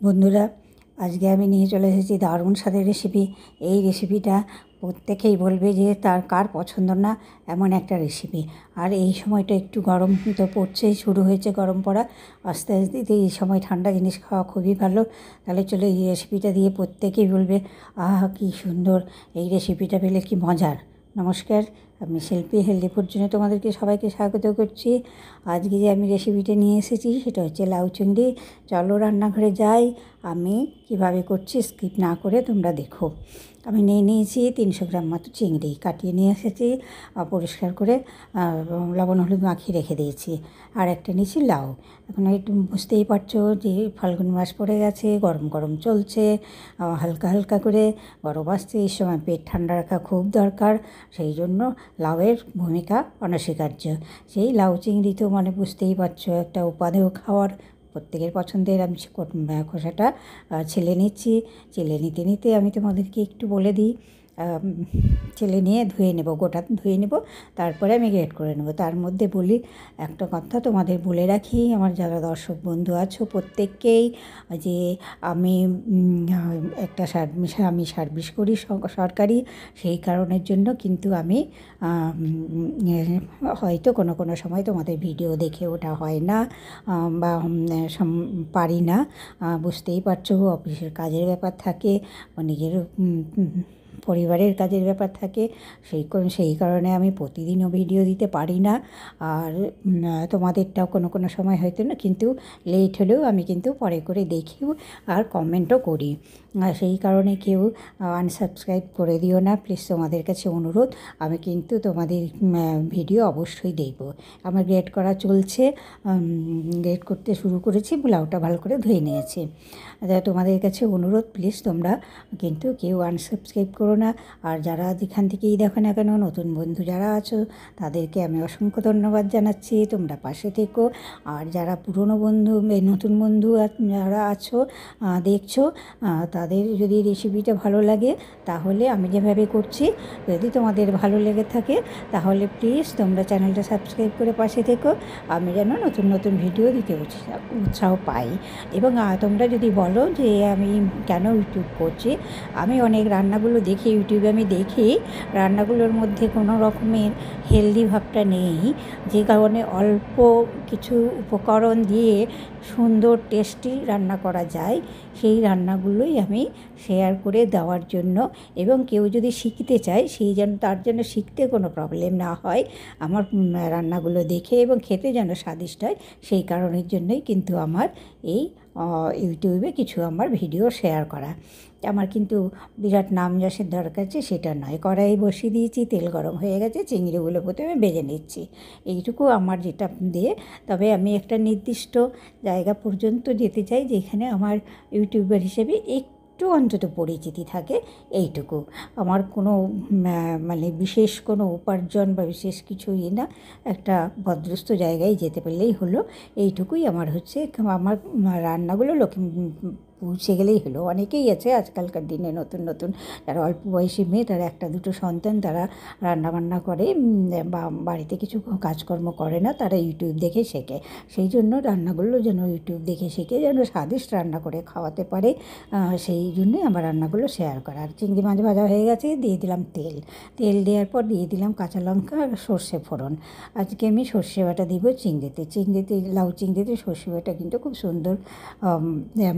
বন্ধুরা, আজকে আমি নিয়ে চলে এসেছি দারুণ স্বাদের রেসিপি। এই রেসিপিটা প্রত্যেকেই বলবে যে তার কার পছন্দ না এমন একটা রেসিপি। আর এই সময়টা একটু গরম তো পড়ছেই, শুরু হয়েছে গরম পড়া। আস্তে আস্তে এই সময় ঠান্ডা জিনিস খাওয়া খুবই ভালো। তাহলে চলো এই রেসিপিটা দিয়ে প্রত্যেকেই বলবে আহা কী সুন্দর, এই রেসিপিটা পেলে কি মজার। নমস্কার, আমি শিল্পী হেলদি ফুড জন্য তোমাদেরকে সবাইকে স্বাগত করছি। আজকে যে আমি রেসিপিটা নিয়ে এসেছি সেটা হচ্ছে লাউ চিংড়ি। চলো রান্নাঘরে যাই, আমি কিভাবে করছি স্কিপ না করে তোমরা দেখো। আমি নিয়েছি 300 গ্রাম মতো চিংড়ি, কাটিয়ে নিয়ে এসেছি, পরিষ্কার করে লবণ হলুদ মাখিয়ে রেখে দিয়েছি। আর একটা নিয়েছি লাউ। এখন একটু বুঝতেই পারছো যে ফাল্গুন মাস পড়ে গেছে, গরম গরম চলছে, হালকা হালকা করে গরম আসছে। এই সময় পেট ঠান্ডা রাখা খুব দরকার, সেই জন্য লাউয়ের ভূমিকা অনস্বীকার্য। সেই লাউ চিংড়ি তো মানে বুঝতেই পারছো একটা উপাদেয় খাওয়ার, প্রত্যেকের পছন্দের। আমি খোসাটা ছেলে নিচ্ছি। ছেলে নিতে নিতে আমি তোমাদেরকে একটু বলে দিই, ছেলে নিয়ে ধুয়ে নেব, গোটা ধুয়ে নেব, তারপরে আমি গ্রেট করে নেব। তার মধ্যে বলি একটা কথা তোমাদের বলে রাখি, আমার যারা দর্শক বন্ধু আছো প্রত্যেককেই, যে আমি একটা আমি সার্ভিস করি সরকারি। সেই কারণের জন্য কিন্তু আমি হয়তো কোনো কোনো সময় তোমাদের ভিডিও দেখে ওটা হয় না, বা পারি না। বুঝতেই পারছো, অফিসের কাজের ব্যাপার থাকে, নিজের পরিবারের কাজের ব্যাপার থাকে, সেই কারণে আমি প্রতিদিনও ভিডিও দিতে পারি না। আর তোমাদেরটাও কোনো কোনো সময় হয়তো না, কিন্তু লেট হলেও আমি কিন্তু পরে করে দেখিও আর কমেন্টও করি। সেই কারণে কেউ আনসাবস্ক্রাইব করে দিও না প্লিজ, তোমাদের কাছে অনুরোধ। আমি কিন্তু তোমাদের ভিডিও অবশ্যই দেখব। আমার গ্রেড করা চলছে, গ্রেড করতে শুরু করেছি, লাউটা ভালো করে ধুয়ে নিয়েছি। তোমাদের কাছে অনুরোধ প্লিজ তোমরা কিন্তু কেউ আনসাবস্ক্রাইব করো না। আর যারা যেখান থেকেই দেখো না কেন, নতুন বন্ধু যারা আছো তাদেরকে আমি অসংখ্য ধন্যবাদ জানাচ্ছি, তোমরা পাশে থেকো। আর যারা পুরনো বন্ধু, নতুন বন্ধু যারা আছো দেখছো, তাদের যদি রেসিপিটা ভালো লাগে তাহলে আমি যেভাবে করছি যদি তোমাদের ভালো লেগে থাকে তাহলে প্লিজ তোমরা চ্যানেলটা সাবস্ক্রাইব করে পাশে থেকো, আমি যেন নতুন নতুন ভিডিও দিতে উৎসাহ পাই। এবং তোমরা যদি বলো যে আমি কেন ইউটিউব করছি, আমি অনেক রান্নাগুলো দেখি ইউটিউবে, আমি দেখি রান্নাগুলোর মধ্যে কোনো রকমের হেলদি ভাবটা নেই, যে কারণে অল্প কিছু উপকরণ দিয়ে সুন্দর টেস্টি রান্না করা যায়, সেই রান্নাগুলোই আমি শেয়ার করে দেওয়ার জন্য। এবং কেউ যদি শিখতে চায় সেই যেন তার জন্য শিখতে কোনো প্রবলেম না হয়, আমার রান্নাগুলো দেখে এবং খেতে যেন স্বাদিষ্ট হয়, সেই কারণের জন্যই কিন্তু আমার এই ইউটিউবে কিছু আমার ভিডিও শেয়ার করা। আমার কিন্তু বিরাট নাম যশের দরকার আছে সেটা নয়। কড়াই বসিয়ে দিয়েছি, তেল গরম হয়ে গেছে, চিংড়িগুলো প্রথমে ভেজে নিচ্ছি, এইটুকু আমার যেটা দিয়ে। তবে আমি একটা নির্দিষ্ট জায়গা পর্যন্ত যেতে চাই যেখানে আমার ইউটিউবার হিসেবে একটু অন্তত পরিচিতি থাকে, এইটুকু। আমার কোনো মানে বিশেষ কোনো উপার্জন বা বিশেষ কিছুই না, একটা ভদ্রস্থ জায়গায় যেতে পারলেই হলো, এইটুকুই আমার হচ্ছে। আমার রান্নাগুলো লোকে পৌঁছে গেলেই হলো। অনেকেই আছে আজকালকার দিনে নতুন নতুন যারা অল্প বয়সী মেয়ে, তারা একটা দুটো সন্তান, তারা রান্নাবান্না করে বা বাড়িতে কিছু কাজকর্ম করে না, তারা ইউটিউব দেখে শেখে। সেই জন্য রান্নাগুলো যেন ইউটিউব দেখে শেখে, যেন স্বাদিষ্ট রান্না করে খাওয়াতে পারে, সেই জন্যই আমার রান্নাগুলো শেয়ার করা। আর চিংড়ি মাছ ভাজা হয়ে গেছে, দিয়ে দিলাম তেল। তেল দেওয়ার পর দিয়ে দিলাম কাঁচা লঙ্কা আর সর্ষে ফোড়ন। আজকে আমি সর্ষে বাটা দিব চিংড়িতে লাউ চিংড়িতে সর্ষে বাটা কিন্তু খুব সুন্দর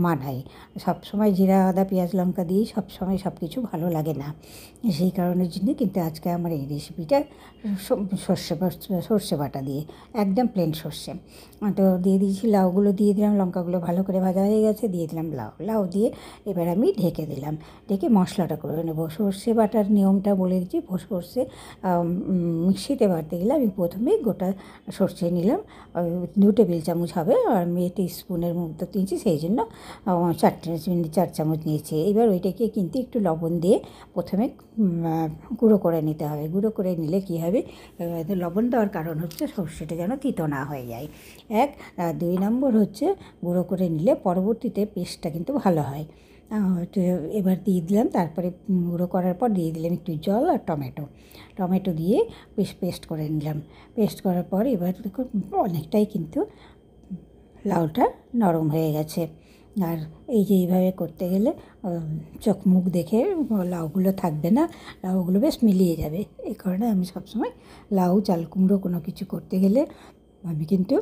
মানায়। সবসময় জিরা আদা পেঁয়াজ লঙ্কা দিয়েই সবসময় সব কিছু ভালো লাগে না, সেই কারণের জন্য কিন্তু আজকে আমার এই রেসিপিটা সর্ষে বাটা দিয়ে, একদম প্লেন সর্ষে। তো দিয়ে দিয়েছি, লাউগুলো দিয়ে দিলাম, লঙ্কাগুলো ভালো করে ভাজা হয়ে গেছে, দিয়ে দিলাম লাউ দিয়ে এবার আমি ঢেকে দিলাম। ঢেকে মশলাটা করে নেব। সর্ষে বাটার নিয়মটা বলে দিচ্ছি। সর্ষে মিক্সিতে বাটতে গেলে আমি প্রথমে গোটা সর্ষে নিলাম, 2 টেবিল চামচ হবে, আর আমি টিস্পুনের মধ্যে নিয়েছি, সেই জন্য 4 চামচ নিয়েছি। এবার ওইটাকে কিন্তু একটু লবণ দিয়ে প্রথমে গুঁড়ো করে নিতে হবে। গুঁড়ো করে নিলে কী হবে, লবণ দেওয়ার কারণ হচ্ছে সর্ষেটা যেন তিতো না হয়ে যায়, 1। 2 নম্বর হচ্ছে গুঁড়ো করে নিলে পরবর্তীতে পেস্টটা কিন্তু ভালো হয়। তো এবার দিয়ে দিলাম, তারপরে গুঁড়ো করার পর দিয়ে দিলাম একটু জল আর টমেটো দিয়ে পেস্ট করে নিলাম। পেস্ট করার পর এবার দেখুন অনেকটাই কিন্তু লাউটা নরম হয়ে গেছে। আর এই যে এইভাবে করতে গেলে চোখ মুখ দেখে লাউগুলো থাকবে না, লাউগুলো বেশ মিলিয়ে যাবে। এই কারণে আমি সবসময় লাউ, চাল কুমড়ো কোনো কিছু করতে গেলে আমি কিন্তু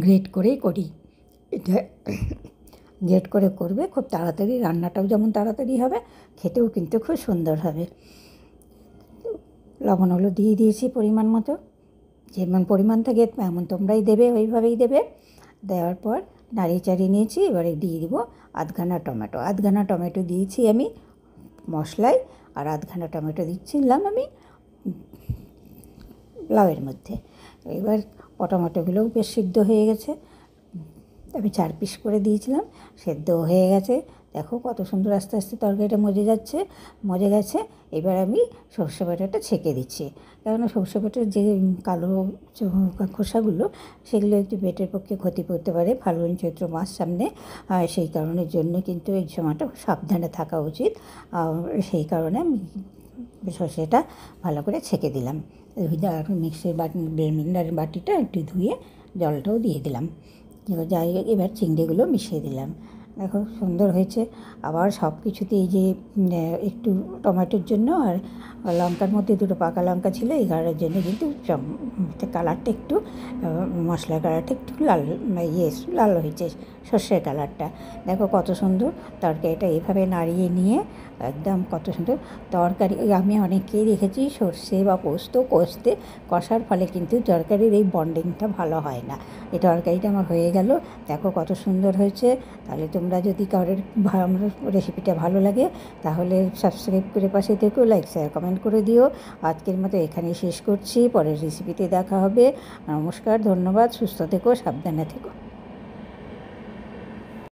গ্রেট করেই করি। এটা গ্রেট করে করবে, খুব তাড়াতাড়ি রান্নাটাও যেমন তাড়াতাড়ি হবে, খেতেও কিন্তু খুব সুন্দর হবে। লবণ হলুদ দিয়ে দিয়েছি পরিমাণ মতো, যেমন পরিমাণ থাকে এমন তোমরাই দেবে, ওইভাবেই দেবে। দেওয়ার পর নাড়িয়ে চাড়িয়ে নিয়েছি, এবারে দিয়ে দিব আধখানা টমেটো। আধখানা টমেটো দিয়েছি আমি মশলায়, আর আধখানা টমেটো দিচ্ছিলাম আমি লাউয়ের মধ্যে। এবার টমেটোগুলোও বেশ সিদ্ধ হয়ে গেছে, আমি 4 পিস করে দিয়েছিলাম, সেদ্ধ হয়ে গেছে। দেখো কত সুন্দর আস্তে আস্তে তরকারিটা মজে গেছে। এবার আমি সর্ষে বাটাটা ছেঁকে দিচ্ছি, কেননা সর্ষে বাটার যে কালো খোসাগুলো, সেগুলো একটু পেটের পক্ষে ক্ষতি করতে পারে। ফাল্গুন চৈত্র মাস সামনে, সেই কারণের জন্য কিন্তু এই সময়টা সাবধানে থাকা উচিত। সেই কারণে আমি সর্ষেটা ভালো করে ছেঁকে দিলাম। আর মিক্সির ব্লেন্ডারের বাটিটা একটু ধুয়ে জলটাও দিয়ে দিলাম। যাই হোক, এবার চিংড়িগুলো মিশিয়ে দিলাম। দেখো সুন্দর হয়েছে। আবার সব কিছুতে এই যে একটু টমেটোর জন্য আর লঙ্কার মধ্যে 2টো পাকা লঙ্কা ছিল, এই কারণের জন্য কিন্তু কালারটা একটু, মশলার কালারটা একটু লাল হয়েছে, সর্ষের কালারটা। দেখো কত সুন্দর তরকারিটা এভাবে নাড়িয়ে নিয়ে একদম কত সুন্দর তরকারি। আমি অনেককেই দেখেছি সর্ষে বা পোস্ত কষার ফলে কিন্তু তরকারির এই বন্ডিংটা ভালো হয় না। এই তরকারিটা আমার হয়ে গেল, দেখো কত সুন্দর হয়েছে। তাহলে তোমরা যদি কারোর আমার রেসিপিটা ভালো লাগে তাহলে সাবস্ক্রাইব করে পাশে থেকো, লাইক শেয়ার কমেন্ট করে দিও। আজকের মতো এখানেই শেষ করছি, পরের রেসিপিতে দেখা হবে। নমস্কার, ধন্যবাদ, সুস্থ থেকো, সাবধানে থেকো।